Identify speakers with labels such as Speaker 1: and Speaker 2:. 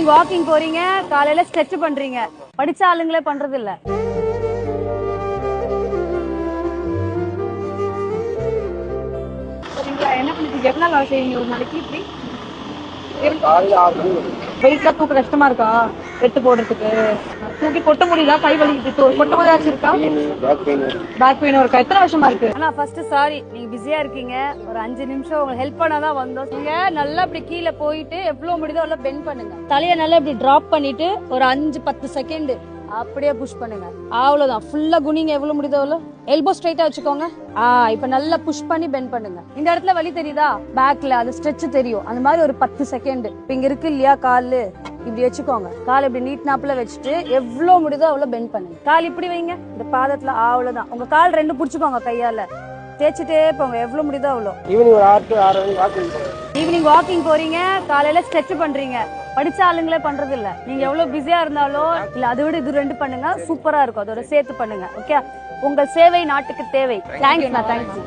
Speaker 1: Evening walking போறீங்க, காலையில stretch பண்றீங்க. படிச்ச ஆளுங்களே பண்றது இல்ல. என்ன பண்ணுறீங்க? எவ்வளவு வேலை செய்வீங்க ஒரு நாளைக்கு? இப்படி வெயிட்லாம் தூக்க கஷ்டமா இருக்கா? எடுத்து போடுறதுக்கு தூக்கி கொட்ட முடியுதா? கை வலிக்குது, கொட்ட முடியாச்சும் இருக்கா? பேக் பெயின் இருக்கா? எத்தனை வருஷமா இருக்கு? ஆனா ஃபர்ஸ்ட் சாரி, நீங்க பிஸியா இருக்கீங்க. ஒரு 5 நிமிஷம் உங்களுக்கு ஹெல்ப் பண்ணாதான் வந்தோம். நீங்க நல்லா இப்படி கீழே போயிட்டு எவ்வளவு முடியுதோ அவ்வளவு பெண்ட் பண்ணுங்க. தலையை நல்லா இப்படி டிராப் பண்ணிட்டு ஒரு 5-10 செகண்ட் அப்படியே புஷ் பண்ணுங்க. அவ்வளவுதான். ஃபுல்லா குனிங்க, எவ்வளவு முடியுதோ அவ்வளவு. எல்போ ஸ்ட்ரைட்டா வச்சுக்கோங்க. இப்ப நல்லா புஷ் பண்ணி பெண்ட் பண்ணுங்க. இந்த இடத்துல வலி தெரியுதா? பேக்ல அது ஸ்ட்ரெச் தெரியும். அந்த மாதிரி ஒரு 10 செகண்ட். இப்ப இங்க இருக்கு இல்லையா காலு, இப்படி வச்சுக்கோங்க. கால் இப்படி நீட் நாப்புல வச்சுட்டு எவ்வளவு முடியுதோ அவ்வளவு பெண்ட் பண்ணுங்க. கால் இப்படி வைங்க, இந்த பாதத்துல. அவ்வளவுதான். உங்க கால் ரெண்டு புடிச்சுக்கோங்க கையால, தேய்ச்சிட்டே போங்க. எவ்வளவு முடியுதோ அவ்வளவு. ஈவினிங் வாக்கிங் போறீங்க, காலையில ஸ்ட்ரெச் பண்றீங்க. படிச்ச ஆளுங்களே பண்றது இல்ல. நீங்க எவ்வளவு பிஸியா இருந்தாலும் இல்ல, அதை விட இது 2 பண்ணுங்க. சூப்பரா இருக்கும். அதோட சேர்த்து பண்ணுங்க. ஓகே, உங்கள் சேவை நாட்டுக்கு தேவை. தேங்க்ஸ்.